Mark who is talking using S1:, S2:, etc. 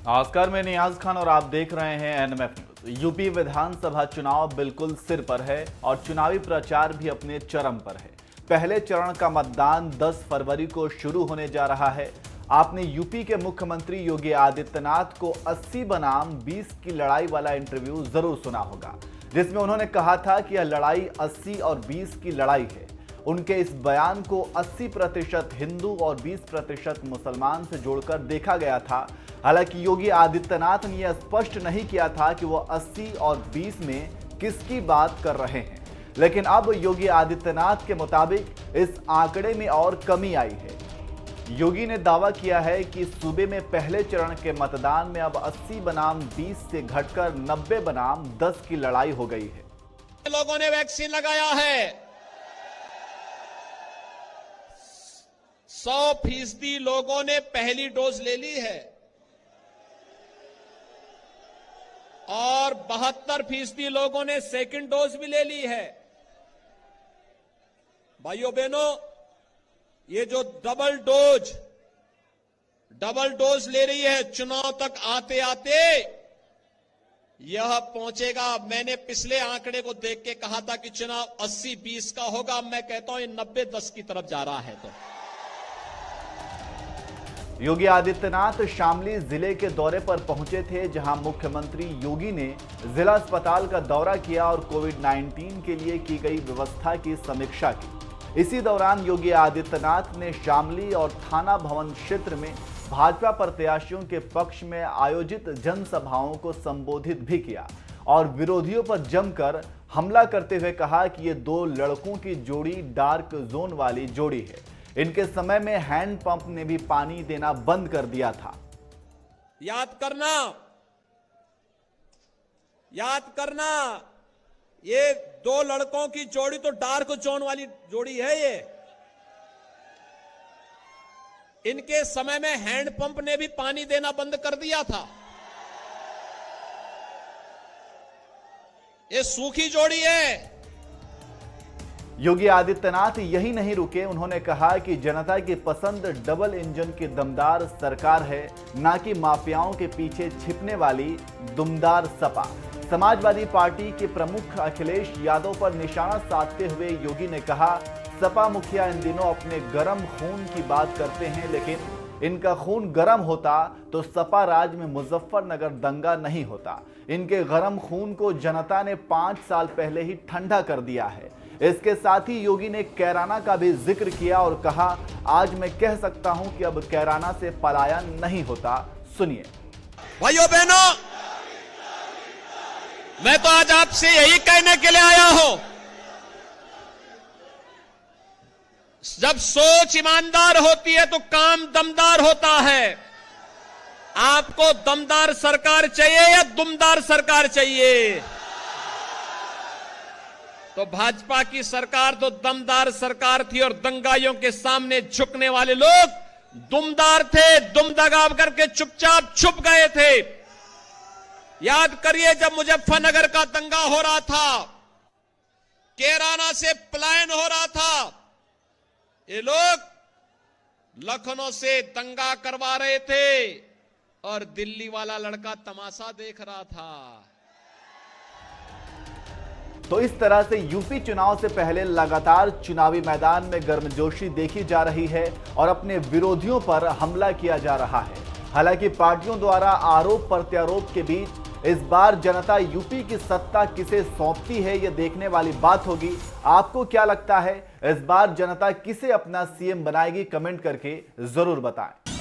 S1: नमस्कार, मैं नियाज खान और आप देख रहे हैं एनएमएफ न्यूज। यूपी विधानसभा चुनाव बिल्कुल सिर पर है और चुनावी प्रचार भी अपने चरम पर है। पहले चरण का मतदान 10 फरवरी को शुरू होने जा रहा है। आपने यूपी के मुख्यमंत्री योगी आदित्यनाथ को 80 बनाम 20 की लड़ाई वाला इंटरव्यू जरूर सुना होगा, जिसमें उन्होंने कहा था कि यह लड़ाई 80 और 20 की लड़ाई है। उनके इस बयान को 80% हिंदू और 20% मुसलमान से जोड़कर देखा गया था। हालांकि योगी आदित्यनाथ ने यह स्पष्ट नहीं किया था कि वो 80 और 20 में किसकी बात कर रहे हैं, लेकिन अब योगी आदित्यनाथ के मुताबिक इस आंकड़े में और कमी आई है। योगी ने दावा किया है कि सूबे में पहले चरण के मतदान में अब 80 बनाम 20 से घटकर 90 बनाम 10 की लड़ाई हो गई है।
S2: लोगों ने वैक्सीन लगाया है, 100% लोगों ने पहली डोज ले ली है और 72% लोगों ने सेकंड डोज भी ले ली है। भाइयों बहनों, ये जो डबल डोज ले रही है, चुनाव तक आते आते यह पहुंचेगा। मैंने पिछले आंकड़े को देख के कहा था कि चुनाव 80-20 का होगा, मैं कहता हूं ये 90-10 की तरफ जा रहा है। तो
S1: योगी आदित्यनाथ शामली जिले के दौरे पर पहुंचे थे, जहां मुख्यमंत्री योगी ने जिला अस्पताल का दौरा किया और कोविड-19 के लिए की गई व्यवस्था की समीक्षा की। इसी दौरान योगी आदित्यनाथ ने शामली और थाना भवन क्षेत्र में भाजपा प्रत्याशियों के पक्ष में आयोजित जनसभाओं को संबोधित भी किया और विरोधियों पर जमकर हमला करते हुए कहा कि ये दो लड़कों की जोड़ी डार्क जोन वाली जोड़ी है। इनके समय में हैंडपंप ने भी पानी देना बंद कर दिया था।
S2: याद करना, ये दो लड़कों की जोड़ी तो डार्क जोन वाली जोड़ी है। ये इनके समय में हैंडपंप ने भी पानी देना बंद कर दिया था। ये सूखी जोड़ी है।
S1: योगी आदित्यनाथ यही नहीं रुके, उन्होंने कहा कि जनता की पसंद डबल इंजन की दमदार सरकार है, ना कि माफियाओं के पीछे छिपने वाली दुमदार सपा। समाजवादी पार्टी के प्रमुख अखिलेश यादव पर निशाना साधते हुए योगी ने कहा, सपा मुखिया इन दिनों अपने गर्म खून की बात करते हैं, लेकिन इनका खून गर्म होता तो सपा राज में मुजफ्फरनगर दंगा नहीं होता। इनके गर्म खून को जनता ने 5 साल पहले ही ठंडा कर दिया है। इसके साथ ही योगी ने कैराना का भी जिक्र किया और कहा, आज मैं कह सकता हूं कि अब कैराना से पलायन नहीं होता। सुनिए।
S2: भाइयों बहनों, मैं तो आज आपसे यही कहने के लिए आया हूं, जब सोच ईमानदार होती है तो काम दमदार होता है। आपको दमदार सरकार चाहिए या दुमदार सरकार चाहिए? तो भाजपा की सरकार तो दमदार सरकार थी और दंगाइयों के सामने झुकने वाले लोग दुमदार थे, दुम दगा करके चुपचाप छुप गए थे। याद करिए, जब मुजफ्फरनगर का दंगा हो रहा था, कैराना से पलायन हो रहा था, ये लोग लखनऊ से दंगा करवा रहे थे और दिल्ली वाला लड़का तमाशा देख रहा था।
S1: तो इस तरह से यूपी चुनाव से पहले लगातार चुनावी मैदान में गर्मजोशी देखी जा रही है और अपने विरोधियों पर हमला किया जा रहा है। हालांकि पार्टियों द्वारा आरोप प्रत्यारोप के बीच इस बार जनता यूपी की सत्ता किसे सौंपती है, यह देखने वाली बात होगी। आपको क्या लगता है, इस बार जनता किसे अपना सीएम बनाएगी? कमेंट करके जरूर बताएं।